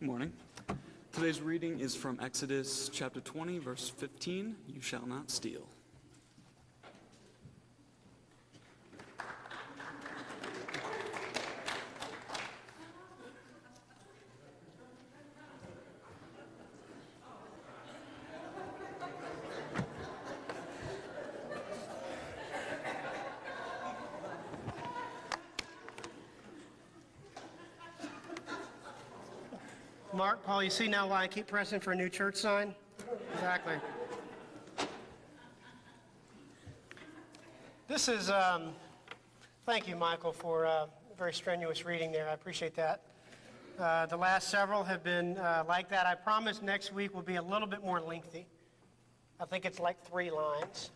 Good morning. Today's reading is from Exodus chapter 20, verse 15. You shall not steal. Mark, Paul, you see now why I keep pressing for a new church sign? Exactly. This is, thank you, Michael, for a very strenuous reading there. I appreciate that. The last several have been like that. I promise next week will be a little bit more lengthy. I think it's like 3 lines.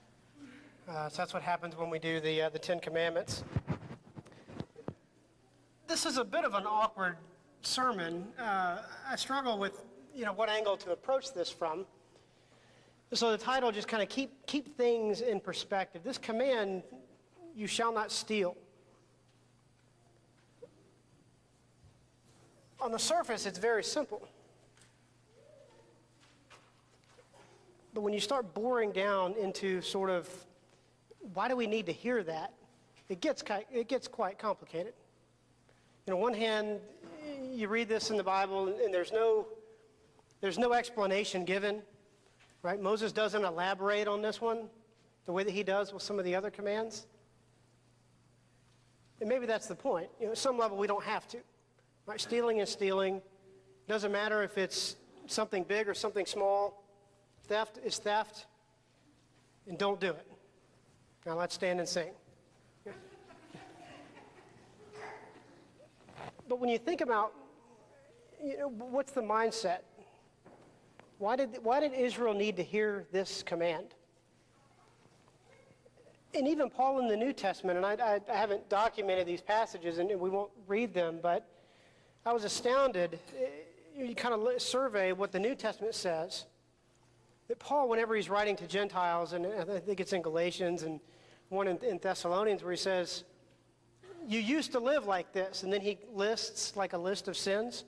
So that's what happens when we do the Ten Commandments. This is a bit of an awkward sermon. I struggle with, what angle to approach this from. So the title just kind of keep things in perspective. This command, you shall not steal. On the surface, it's very simple. But when you start boring down into sort of, why do we need to hear that? It gets quite complicated. On one hand, you read this in the Bible, and there's no explanation given, right? Moses doesn't elaborate on this one the way that he does with some of the other commands. And maybe that's the point. At some level, we don't have to. Right? Stealing is stealing. Doesn't matter if it's something big or something small. Theft is theft, and don't do it. Now let's stand and sing. But when you think about, what's the mindset? Why did Israel need to hear this command? And even Paul in the New Testament, and I haven't documented these passages, and we won't read them, but I was astounded. You kind of survey what the New Testament says, that Paul, whenever he's writing to Gentiles, and I think it's in Galatians and one in Thessalonians, where he says, you used to live like this, and then he lists like a list of sins.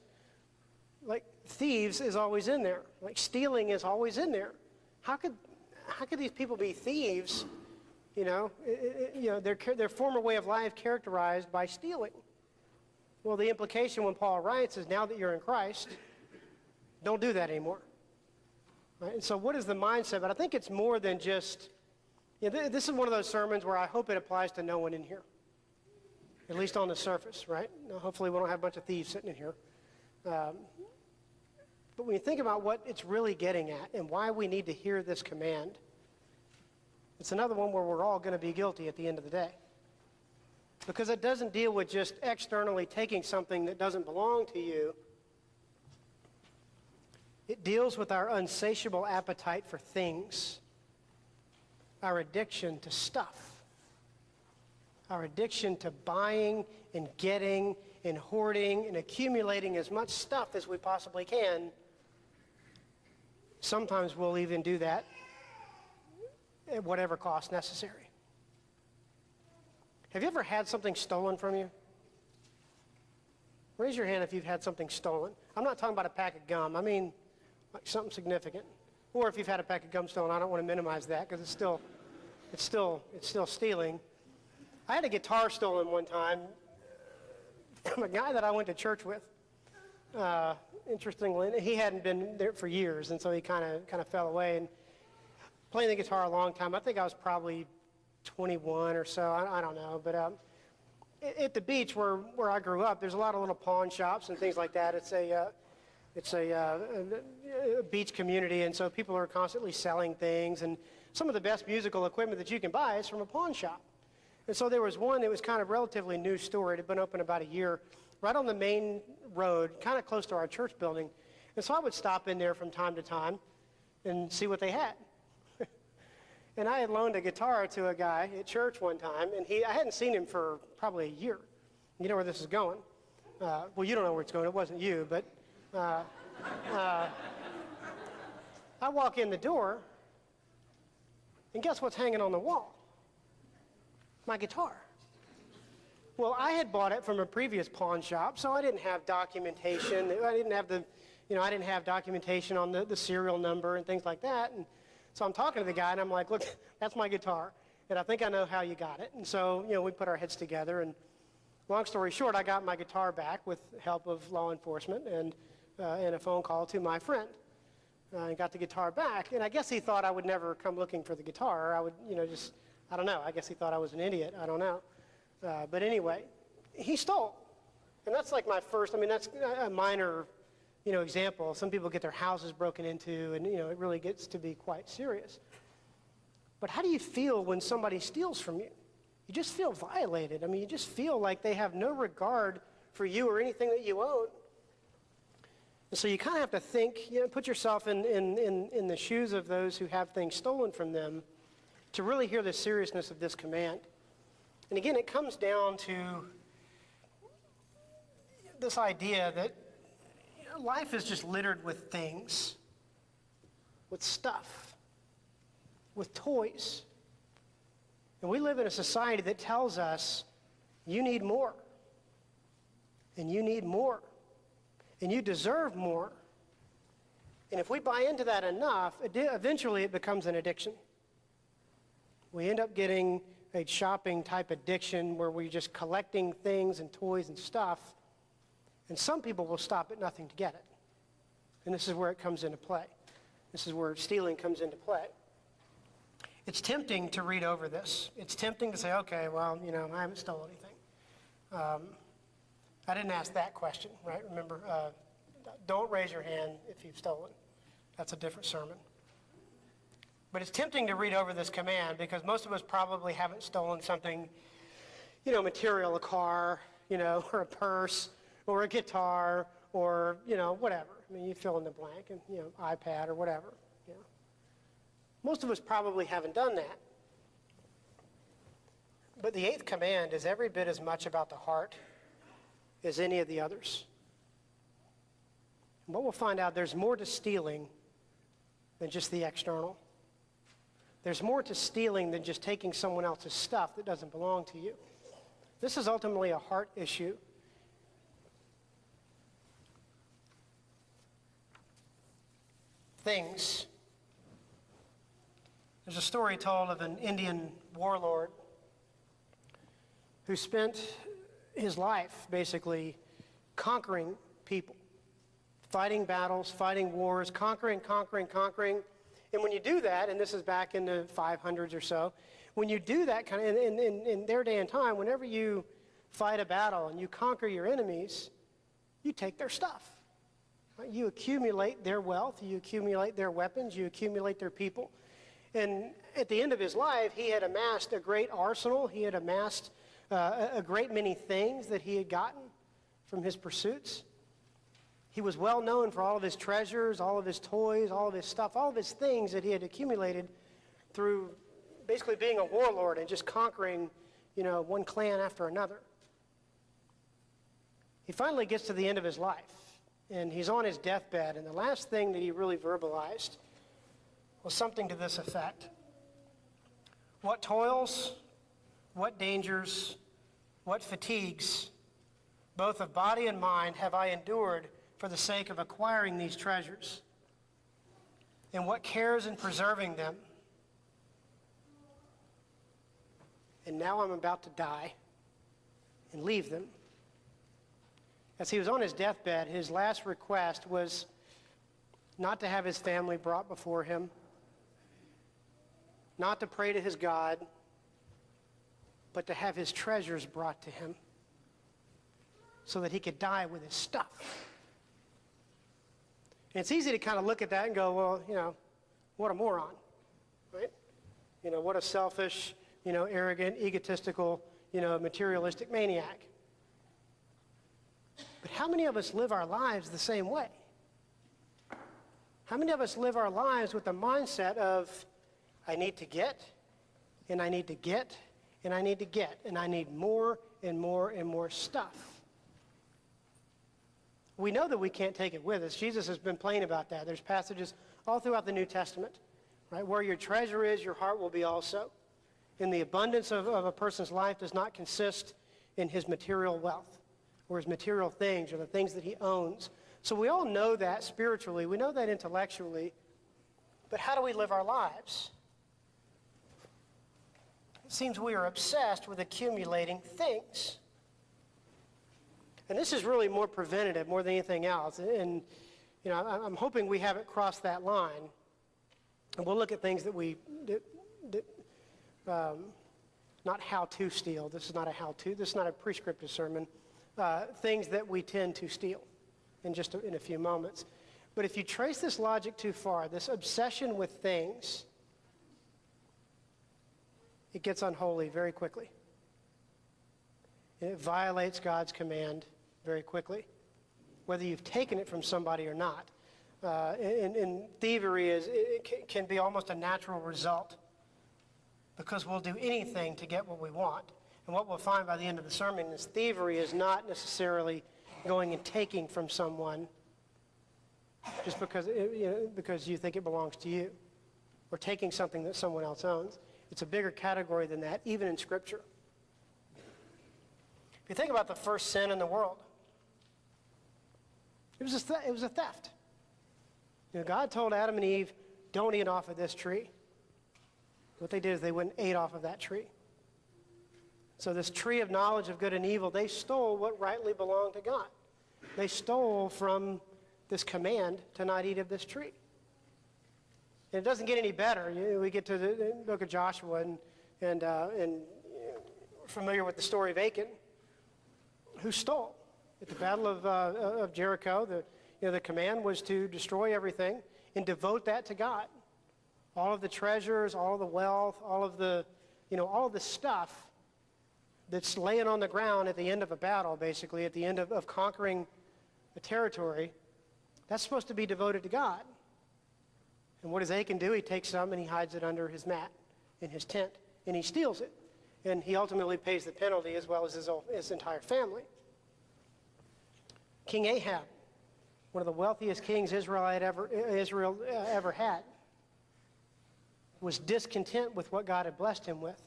Like thieves is always in there. Like stealing is always in there. How could these people be thieves? Their former way of life characterized by stealing. Well, the implication when Paul writes is now that you're in Christ, don't do that anymore. Right? And so what is the mindset? But I think it's more than just, this is one of those sermons where I hope it applies to no one in here. At least on the surface, right? Now, hopefully we don't have a bunch of thieves sitting in here. But when you think about what it's really getting at and why we need to hear this command, it's another one where we're all going to be guilty at the end of the day. Because it doesn't deal with just externally taking something that doesn't belong to you. It deals with our insatiable appetite for things, our addiction to stuff. Our addiction to buying and getting and hoarding and accumulating as much stuff as we possibly can. Sometimes we'll even do that at whatever cost necessary. Have you ever had something stolen from you? Raise your hand if you've had something stolen. I'm not talking about a pack of gum. I mean like something significant. Or if you've had a pack of gum stolen, I don't want to minimize that because it's still stealing. I had a guitar stolen one time from a guy that I went to church with. Interestingly, he hadn't been there for years, and so he kind of fell away. And playing the guitar a long time, I think I was probably 21 or so. I don't know, but at the beach where I grew up, there's a lot of little pawn shops and things like that. It's a beach community, and so people are constantly selling things. And some of the best musical equipment that you can buy is from a pawn shop. And so there was one that was kind of relatively new store. It had been open about a year, right on the main road, kind of close to our church building. And so I would stop in there from time to time and see what they had. And I had loaned a guitar to a guy at church one time, and I hadn't seen him for probably a year. You know where this is going. Well, you don't know where it's going. It wasn't you, but I walk in the door, and guess what's hanging on the wall? My guitar. Well, I had bought it from a previous pawn shop, so I didn't have documentation. I didn't have documentation on the serial number and things like that. And so I'm talking to the guy, and I'm like, look, that's my guitar, and I think I know how you got it. And so, we put our heads together, and long story short, I got my guitar back with help of law enforcement and a phone call to my friend. I got the guitar back, and I guess he thought I would never come looking for the guitar. I would, I don't know. I guess he thought I was an idiot. I don't know. But anyway, he stole. And that's like my first, that's a minor, example. Some people get their houses broken into, and, it really gets to be quite serious. But how do you feel when somebody steals from you? You just feel violated. You just feel like they have no regard for you or anything that you own. And so you kind of have to think, put yourself in the shoes of those who have things stolen from them to really hear the seriousness of this command. And again, it comes down to this idea that life is just littered with things, with stuff, with toys. And we live in a society that tells us you need more, and you need more, and you deserve more. And if we buy into that enough, eventually it becomes an addiction. We end up getting a shopping type addiction where we're just collecting things and toys and stuff, and some people will stop at nothing to get it. And this is where it comes into play. This is where stealing comes into play. It's tempting to read over this. It's tempting to say, okay, well, I haven't stolen anything. I didn't ask that question, right? Remember, don't raise your hand if you've stolen. That's a different sermon. But it's tempting to read over this command because most of us probably haven't stolen something, material, a car, or a purse, or a guitar, or, whatever. You fill in the blank, and, iPad or whatever. Most of us probably haven't done that. But the 8th command is every bit as much about the heart as any of the others. And what we'll find out, there's more to stealing than just the external. There's more to stealing than just taking someone else's stuff that doesn't belong to you. This is ultimately a heart issue. Things. There's a story told of an Indian warlord who spent his life basically conquering people, fighting battles, fighting wars, conquering. And when you do that, and this is back in the 500s or so, when you do that kind of, in their day and time, whenever you fight a battle and you conquer your enemies, you take their stuff. Right? You accumulate their wealth, you accumulate their weapons, you accumulate their people. And at the end of his life, he had amassed a great arsenal. He had amassed a great many things that he had gotten from his pursuits. He was well known for all of his treasures, all of his toys, all of his stuff, all of his things that he had accumulated through basically being a warlord and just conquering, one clan after another. He finally gets to the end of his life, and he's on his deathbed, and the last thing that he really verbalized was something to this effect. What toils, what dangers, what fatigues, both of body and mind, have I endured for the sake of acquiring these treasures? And what cares in preserving them? And now I'm about to die and leave them. As he was on his deathbed, his last request was not to have his family brought before him, not to pray to his God, but to have his treasures brought to him so that he could die with his stuff. And it's easy to kind of look at that and go, well, what a moron, right? What a selfish, arrogant, egotistical, materialistic maniac. But how many of us live our lives the same way? How many of us live our lives with the mindset of, I need to get, and I need to get, and I need to get, and I need more and more and more stuff? We know that we can't take it with us. Jesus has been plain about that. There's passages all throughout the New Testament, right? Where your treasure is, your heart will be also. And the abundance of a person's life does not consist in his material wealth or his material things or the things that he owns. So we all know that spiritually. We know that intellectually. But how do we live our lives? It seems we are obsessed with accumulating things. And this is really more preventative more than anything else. And you know, I'm hoping we haven't crossed that line. And we'll look at things not how to steal. This is not a how-to. This is not a prescriptive sermon. Things that we tend to steal in a few moments. But if you trace this logic too far, this obsession with things, it gets unholy very quickly. It violates God's command very quickly, whether you've taken it from somebody or not. And thievery can be almost a natural result because we'll do anything to get what we want. And what we'll find by the end of the sermon is thievery is not necessarily going and taking from someone just because you think it belongs to you, or taking something that someone else owns. It's a bigger category than that, even in Scripture. If you think about the first sin in the world, it was a theft. You know, God told Adam and Eve, don't eat off of this tree. What they did is they went and ate off of that tree. So this tree of knowledge of good and evil, they stole what rightly belonged to God. They stole from this command to not eat of this tree. And it doesn't get any better. We get to the book of Joshua, and we're familiar with the story of Achan, who stole. At the Battle of Jericho, the command was to destroy everything and devote that to God. All of the treasures, all of the wealth, all of the stuff that's laying on the ground at the end of a battle, basically, at the end of conquering a territory, that's supposed to be devoted to God. And what does Achan do? He takes some and he hides it under his mat in his tent, and he steals it. And he ultimately pays the penalty as well as his entire family. King Ahab, one of the wealthiest kings Israel ever had, was discontent with what God had blessed him with.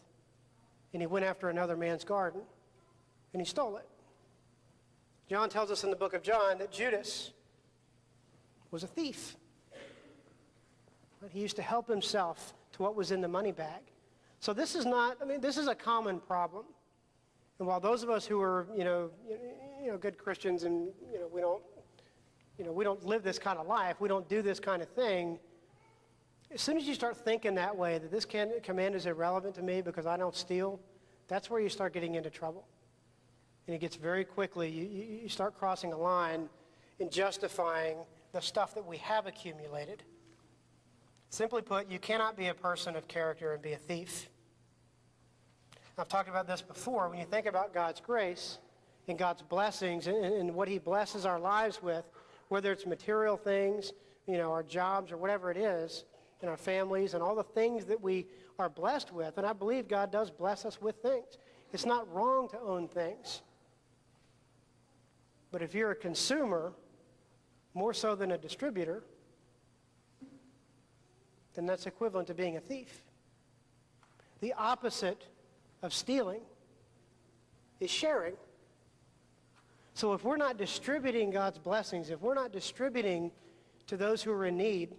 And he went after another man's garden, and he stole it. John tells us in the book of John that Judas was a thief. He used to help himself to what was in the money bag. So this is a common problem. And while those of us who are, good Christians and, we don't live this kind of life, we don't do this kind of thing, as soon as you start thinking that way, that this command is irrelevant to me because I don't steal, that's where you start getting into trouble. And it gets very quickly, you start crossing a line in justifying the stuff that we have accumulated. Simply put, you cannot be a person of character and be a thief. I've talked about this before. When you think about God's grace and God's blessings and what he blesses our lives with, whether it's material things, our jobs or whatever it is, and our families and all the things that we are blessed with, and I believe God does bless us with things. It's not wrong to own things. But if you're a consumer, more so than a distributor, then that's equivalent to being a thief. The opposite of stealing is sharing. So if we're not distributing God's blessings, if we're not distributing to those who are in need,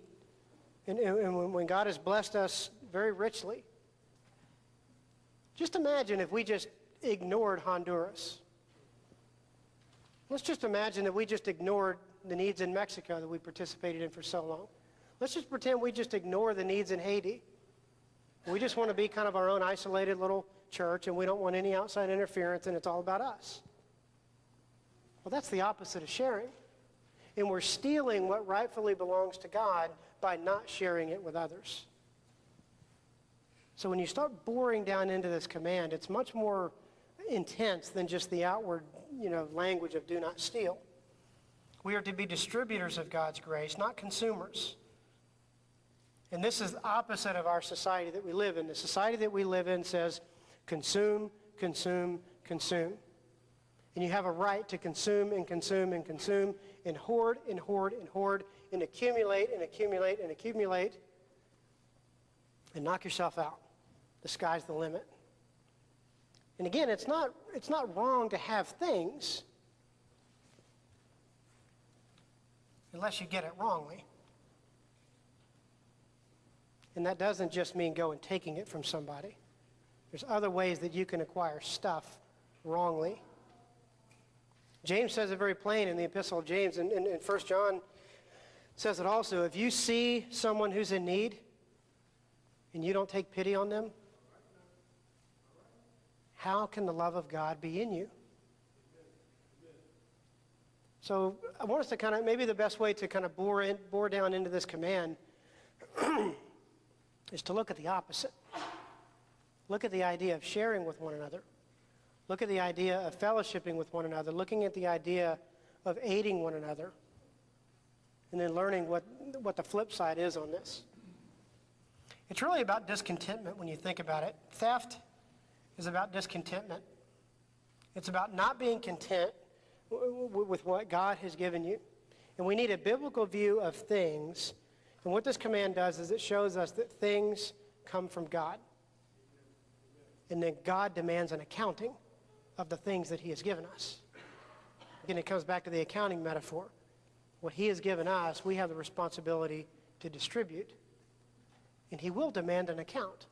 and when God has blessed us very richly, just imagine if we just ignored Honduras. Let's just imagine that we just ignored the needs in Mexico that we participated in for so long. Let's just pretend we just ignore the needs in Haiti. We just want to be kind of our own isolated little church, and we don't want any outside interference, and it's all about us. Well, that's the opposite of sharing. And we're stealing what rightfully belongs to God by not sharing it with others. So when you start boring down into this command, it's much more intense than just the outward, language of do not steal. We are to be distributors of God's grace, not consumers. And this is the opposite of our society that we live in. The society that we live in says, consume, consume, consume. And you have a right to consume and consume and consume and hoard and hoard and hoard and accumulate and accumulate and accumulate and knock yourself out. The sky's the limit. And again, it's not wrong to have things unless you get it wrongly. And that doesn't just mean go and taking it from somebody. There's other ways that you can acquire stuff wrongly. James says it very plain in the Epistle of James, and 1 John says it also. If you see someone who's in need and you don't take pity on them, how can the love of God be in you? So I want us to kind of, maybe the best way to kind of bore down into this command is to look at the opposite. Look at the idea of sharing with one another. Look at the idea of fellowshipping with one another. Looking at the idea of aiding one another. And then learning what the flip side is on this. It's really about discontentment when you think about it. Theft is about discontentment. It's about not being content with what God has given you. And we need a biblical view of things. And what this command does is it shows us that things come from God. And then God demands an accounting of the things that he has given us. Again, it comes back to the accounting metaphor. What he has given us, we have the responsibility to distribute. And he will demand an account.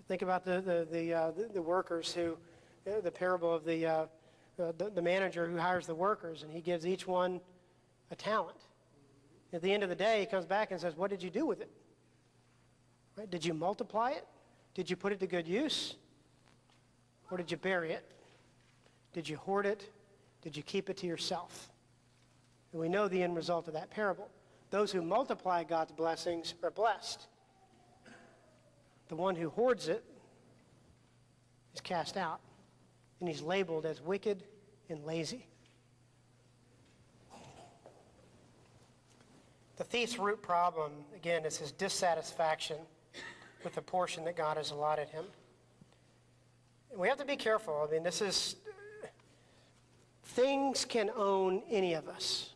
Think about the workers who, the parable of the manager who hires the workers, and he gives each one a talent. At the end of the day, he comes back and says, what did you do with it? Right? Did you multiply it? Did you put it to good use? Or did you bury it? Did you hoard it? Did you keep it to yourself? And we know the end result of that parable. Those who multiply God's blessings are blessed. The one who hoards it is cast out, and he's labeled as wicked and lazy. The thief's root problem, again, is his dissatisfaction with the portion that God has allotted him. And we have to be careful. I mean, things can own any of us.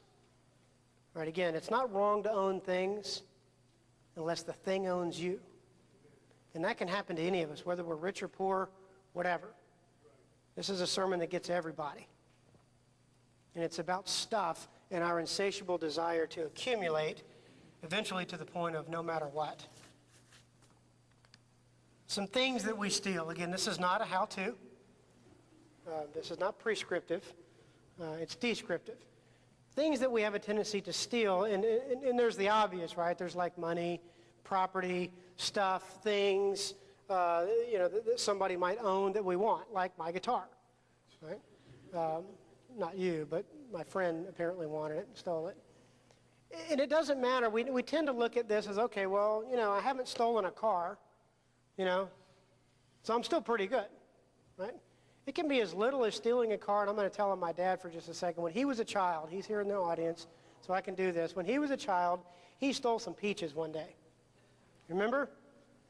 Right, again, it's not wrong to own things unless the thing owns you. And that can happen to any of us, whether we're rich or poor, whatever. This is a sermon that gets everybody. And it's about stuff and our insatiable desire to accumulate, eventually to the point of no matter what. Some things that we steal. Again, this is not a how-to. This is not prescriptive. It's descriptive. Things that we have a tendency to steal, and there's the obvious, right? There's like money, property, stuff, things, that somebody might own that we want, like my guitar, right? Not you, but my friend apparently wanted it and stole it. And it doesn't matter. We tend to look at this as, okay, well, I haven't stolen a car, so I'm still pretty good, right? It can be as little as stealing a car, and I'm going to tell him my dad for just a second. When he was a child, he's here in the audience, so I can do this. When he was a child, he stole some peaches one day. Remember?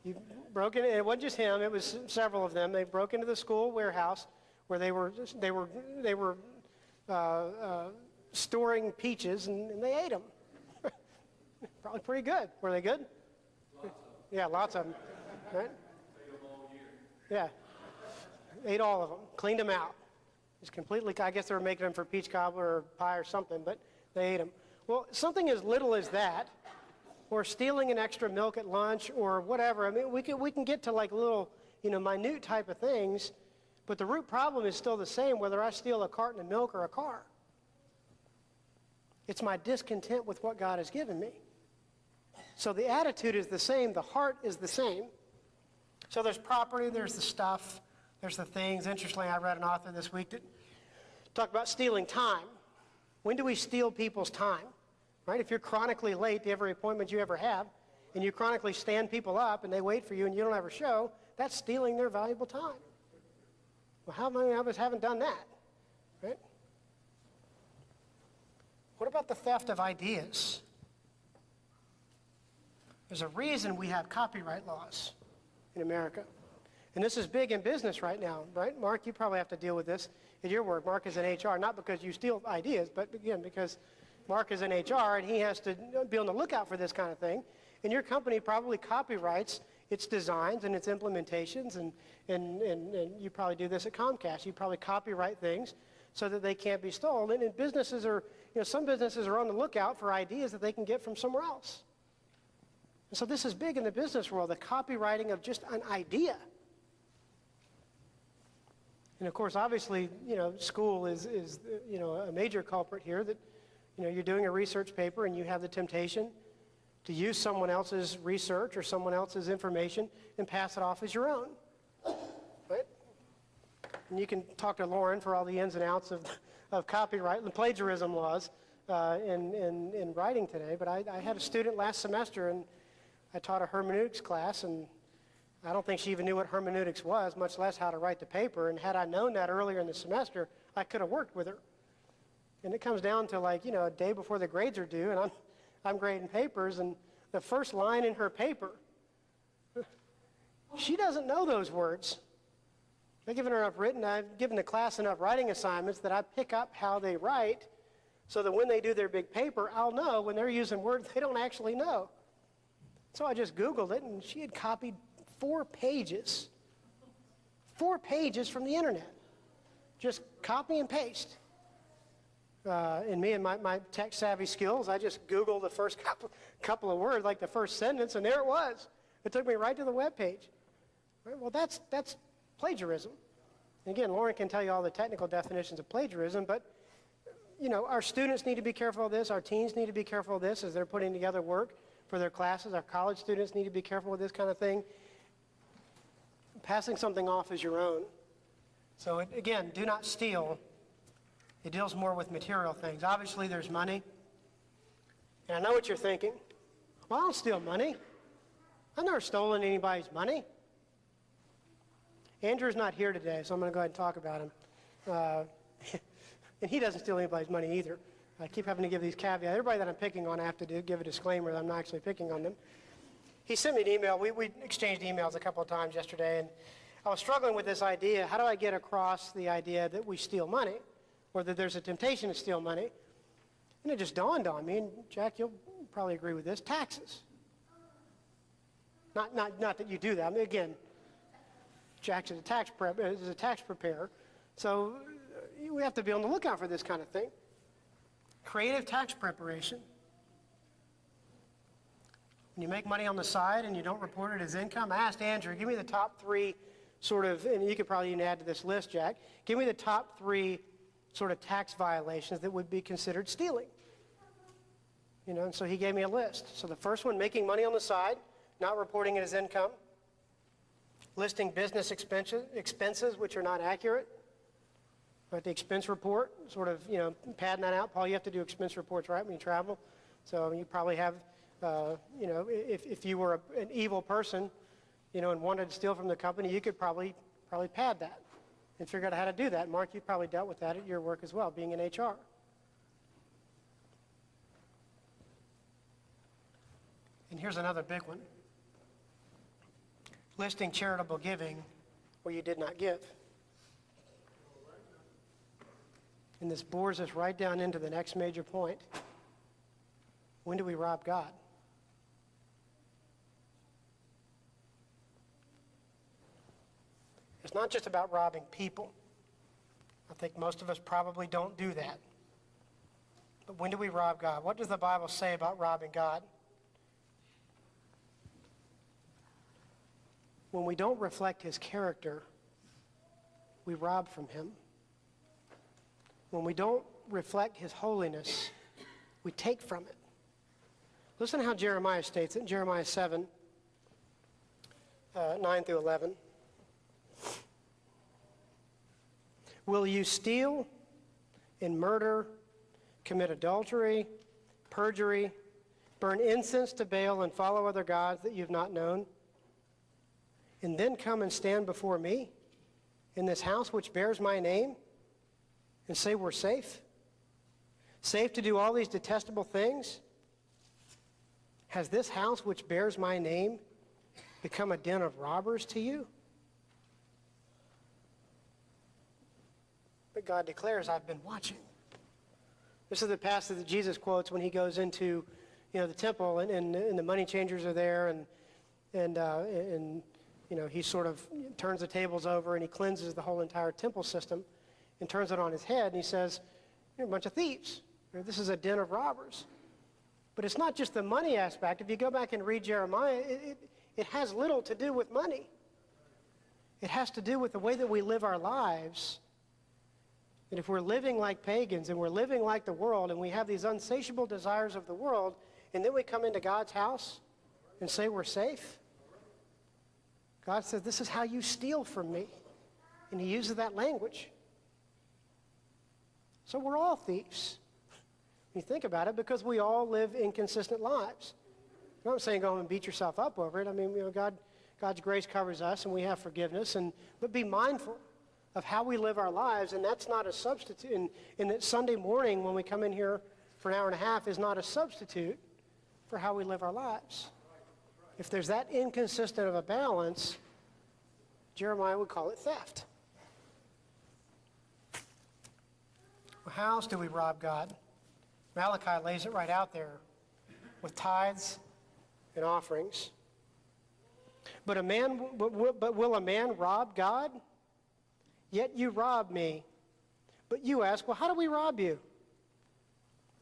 You broke in. It wasn't just him. It was several of them. They broke into the school warehouse where they were storing peaches, and they ate them. Probably pretty good. Were they good? Yeah, lots of them. Right? Yeah. Ate all of them, cleaned them out. Just completely, I guess they were making them for peach cobbler or pie or something, but they ate them. Well, something as little as that, or stealing an extra milk at lunch or whatever. I mean, we can get to like little, minute type of things, but the root problem is still the same whether I steal a carton of milk or a car. It's my discontent with what God has given me. So the attitude is the same, the heart is the same. So there's property, there's the stuff, there's the things. Interestingly, I read an author this week that talked about stealing time. When do we steal people's time? Right? If you're chronically late to every appointment you ever have, and you chronically stand people up and they wait for you and you don't ever show, that's stealing their valuable time. Well, how many of us haven't done that? Right? What about the theft of ideas? There's a reason we have copyright laws in America. And this is big in business right now, right? Mark, you probably have to deal with this in your work. Mark is in HR, not because you steal ideas, but again, because Mark is in HR and he has to be on the lookout for this kind of thing. And your company probably copyrights its designs and its implementations, and you probably do this at Comcast. You probably copyright things so that they can't be stolen. And businesses are, some businesses are on the lookout for ideas that they can get from somewhere else. And so this is big in the business world, the copywriting of just an idea. And of course, obviously, school is a major culprit here, that, you're doing a research paper and you have the temptation to use someone else's research or someone else's information and pass it off as your own. Right? And you can talk to Lauren for all the ins and outs of copyright and plagiarism laws in writing today. But I had a student last semester, and I taught a hermeneutics class, and I don't think she even knew what hermeneutics was, much less how to write the paper. And had I known that earlier in the semester, I could have worked with her. And it comes down to a day before the grades are due, and I'm grading papers, and the first line in her paper, she doesn't know those words. I've given the class enough writing assignments that I pick up how they write, so that when they do their big paper, I'll know when they're using words they don't actually know. So I just Googled it, and she had copied 4 pages from the internet. Just copy and paste. And me and my tech-savvy skills, I just Googled the first couple of words, like the first sentence, and there it was. It took me right to the web page. Right? Well, that's plagiarism. And again, Lauren can tell you all the technical definitions of plagiarism, but our students need to be careful of this. Our teens need to be careful of this as they're putting together work for their classes. Our college students need to be careful with this kind of thing. Passing something off as your own. So again, do not steal. It deals more with material things. Obviously, there's money. And I know what you're thinking. Well, I don't steal money. I've never stolen anybody's money. Andrew's not here today, so I'm going to go ahead and talk about him. And he doesn't steal anybody's money either. I keep having to give these caveats. Everybody that I'm picking on, I have to give a disclaimer that I'm not actually picking on them. He sent me an email. We exchanged emails a couple of times yesterday, and I was struggling with this idea. How do I get across the idea that we steal money, or that there's a temptation to steal money? And it just dawned on me, and Jack, you'll probably agree with this: taxes. Not that you do that. I mean, again, Jack's is a tax preparer, so we have to be on the lookout for this kind of thing. Creative tax preparation. When you make money on the side and you don't report it as income, I asked Andrew, give me the top 3 sort of, and you could probably even add to this list, Jack, give me the top 3 sort of tax violations that would be considered stealing. And so he gave me a list. So the first one, making money on the side, not reporting it as income. Listing business expenses which are not accurate. But the expense report, sort of, padding that out. Paul, you have to do expense reports, right, when you travel? So you probably have, if you were an evil person, and wanted to steal from the company, you could probably pad that and figure out how to do that. Mark, you probably dealt with that at your work as well, being in HR. And here's another big one. Listing charitable giving where you did not give. And this bores us right down into the next major point. When do we rob God? It's not just about robbing people. I think most of us probably don't do that. But when do we rob God? What does the Bible say about robbing God? When we don't reflect his character, we rob from him. When we don't reflect his holiness, we take from it. Listen to how Jeremiah states it in Jeremiah 7, 9 through 11. Will you steal and murder, commit adultery, perjury, burn incense to Baal, and follow other gods that you've not known, and then come and stand before me in this house which bears my name and say we're safe? Safe to do all these detestable things? Has this house which bears my name become a den of robbers to you? But God declares, I've been watching. This is the passage that Jesus quotes when he goes into, the temple, and the money changers are there, and he sort of turns the tables over and he cleanses the whole entire temple system and turns it on his head, and he says, "You're a bunch of thieves. This is a den of robbers." But it's not just the money aspect. If you go back and read Jeremiah, it has little to do with money. It has to do with the way that we live our lives. And if we're living like pagans and we're living like the world and we have these insatiable desires of the world, and then we come into God's house and say we're safe, God says, "This is how you steal from me." And he uses that language. So we're all thieves. You think about it, because we all live inconsistent lives. I'm not saying go home and beat yourself up over it. I mean, God's grace covers us and we have forgiveness, but be mindful of how we live our lives, and that's not a substitute. And that Sunday morning when we come in here for an hour and a half is not a substitute for how we live our lives. If there's that inconsistent of a balance, Jeremiah would call it theft. Well, how else do we rob God? Malachi lays it right out there with tithes and offerings. But will a man rob God? Yet you rob me. But you ask, well, how do we rob you?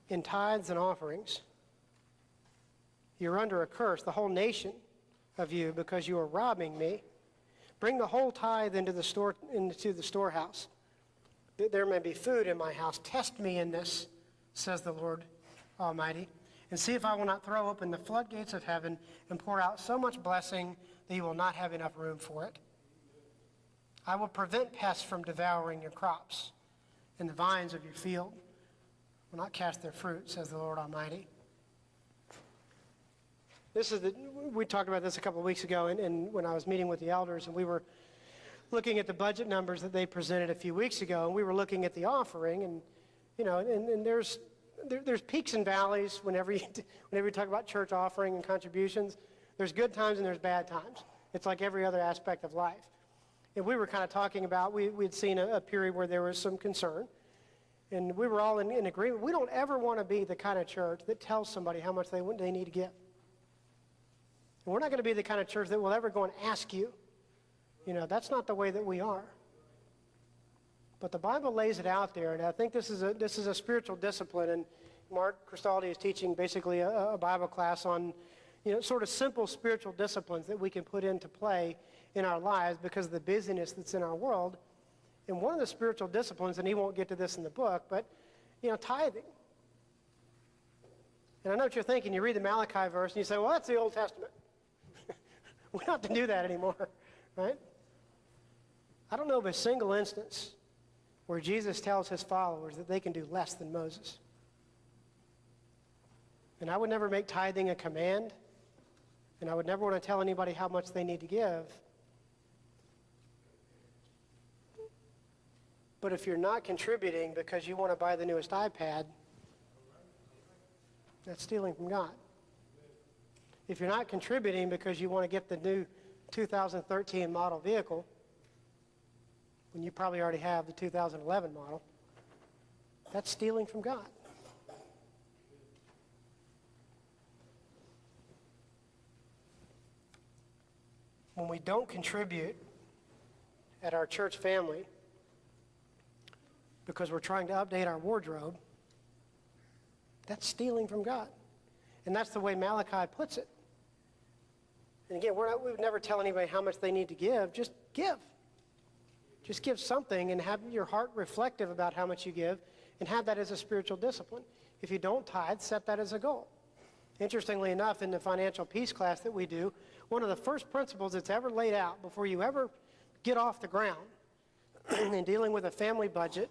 In tithes and offerings. You're under a curse, the whole nation of you, because you are robbing me. Bring the whole tithe into the storehouse. There may be food in my house. Test me in this, says the Lord Almighty, and see if I will not throw open the floodgates of heaven and pour out so much blessing that you will not have enough room for it. I will prevent pests from devouring your crops, and the vines of your field will not cast their fruit, says the Lord Almighty. We talked about this a couple of weeks ago, and when I was meeting with the elders, and we were looking at the budget numbers that they presented a few weeks ago, and we were looking at the offering, and there's peaks and valleys whenever you talk about church offering and contributions. There's good times and there's bad times. It's like every other aspect of life. And we were kind of talking about, we'd seen a period where there was some concern, and we were all in agreement. We don't ever want to be the kind of church that tells somebody how much they need to give. And we're not going to be the kind of church that will ever go and ask you. That's not the way that we are. But the Bible lays it out there, and I think this is a spiritual discipline. And Mark Cristaldi is teaching basically a Bible class on, sort of simple spiritual disciplines that we can put into play in our lives because of the busyness that's in our world. And one of the spiritual disciplines, and he won't get to this in the book, but tithing. And I know what you're thinking. You read the Malachi verse and you say, well, that's the Old Testament. We don't have to do that anymore, right? I don't know of a single instance where Jesus tells his followers that they can do less than Moses. And I would never make tithing a command, and I would never want to tell anybody how much they need to give. But if you're not contributing because you want to buy the newest iPad, that's stealing from God. If you're not contributing because you want to get the new 2013 model vehicle, when you probably already have the 2011 model, that's stealing from God. When we don't contribute at our church family because we're trying to update our wardrobe, that's stealing from God. And that's the way Malachi puts it. And again, we would never tell anybody how much they need to give. Just give. Just give something and have your heart reflective about how much you give and have that as a spiritual discipline. If you don't tithe, set that as a goal. Interestingly enough, in the financial peace class that we do, one of the first principles that's ever laid out before you ever get off the ground in dealing with a family budget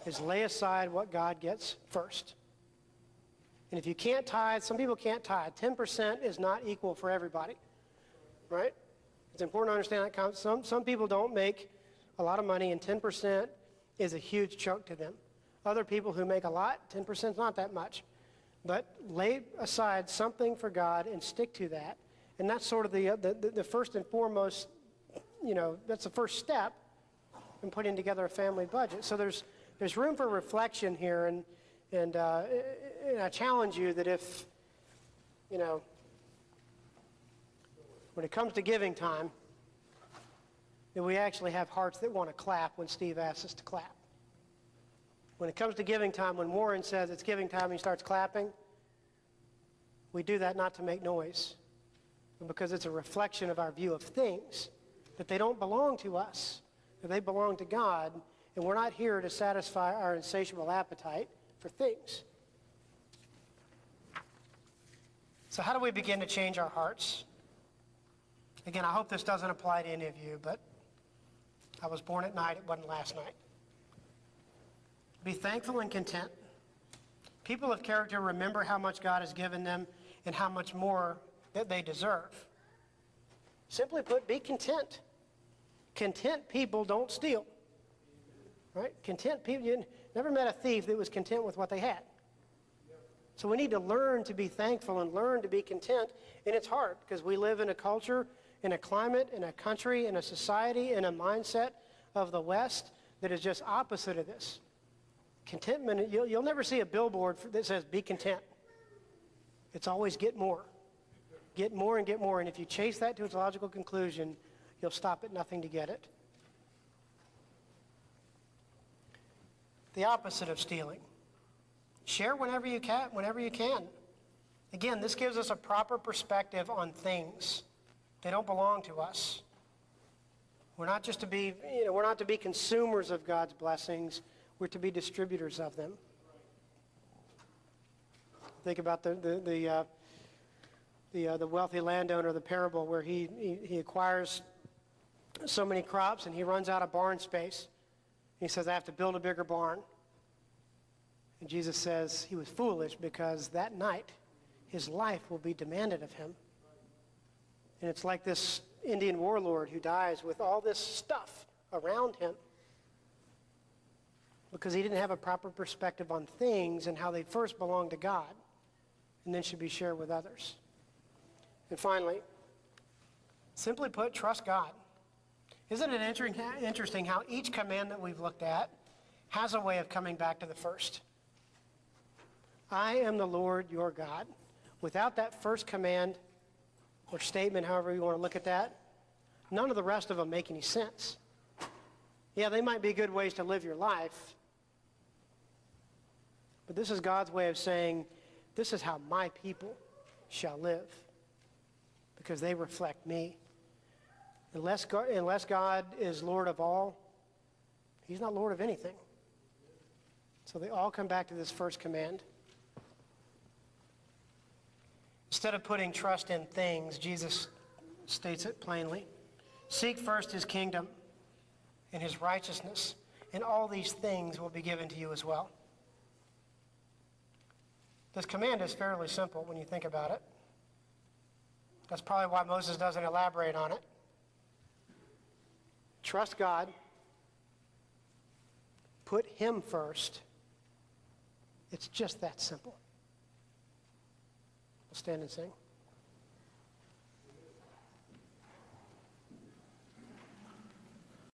is lay aside what God gets first. And if you can't tithe, some people can't tithe. 10% is not equal for everybody, right? It's important to understand that. Some people don't make a lot of money, and 10% is a huge chunk to them. Other people who make a lot, 10% is not that much. But lay aside something for God and stick to that. And that's sort of the first and foremost, that's the first step in putting together a family budget. So there's room for reflection here, and I challenge you that if when it comes to giving time, that we actually have hearts that want to clap when Steve asks us to clap. When it comes to giving time, when Warren says it's giving time and he starts clapping, we do that not to make noise, but because it's a reflection of our view of things, that they don't belong to us, that they belong to God, and we're not here to satisfy our insatiable appetite for things. So how do we begin to change our hearts? Again, I hope this doesn't apply to any of you, but I was born at night, it wasn't last night. Be thankful and content. People of character remember how much God has given them and how much more that they deserve. Simply put, be content. Content people don't steal. Right? Content people, you never met a thief that was content with what they had. So we need to learn to be thankful and learn to be content. And it's hard because we live in a culture, in a climate, in a country, in a society, in a mindset of the West that is just opposite of this. Contentment, you'll never see a billboard that says be content. It's always get more. Get more and get more. And if you chase that to its logical conclusion, you'll stop at nothing to get it. The opposite of stealing. Share whenever you can. Again, this gives us a proper perspective on things. They don't belong to us. We're not just to be, we're not to be consumers of God's blessings. We're to be distributors of them. Think about the wealthy landowner, the parable where he acquires so many crops and he runs out of barn space. He says, I have to build a bigger barn. And Jesus says he was foolish because that night his life will be demanded of him. And it's like this Indian warlord who dies with all this stuff around him because he didn't have a proper perspective on things and how they first belong to God and then should be shared with others. And finally, simply put, trust God. Isn't it interesting how each command that we've looked at has a way of coming back to the first? I am the Lord your God. Without that first command or statement, however you want to look at that, none of the rest of them make any sense. Yeah, they might be good ways to live your life, but this is God's way of saying, this is how my people shall live, because they reflect me. Unless God is Lord of all, he's not Lord of anything. So they all come back to this first command. Instead of putting trust in things, Jesus states it plainly. Seek first his kingdom and his righteousness, and all these things will be given to you as well. This command is fairly simple when you think about it. That's probably why Moses doesn't elaborate on it. Trust God. Put him first. It's just that simple. We'll stand and sing.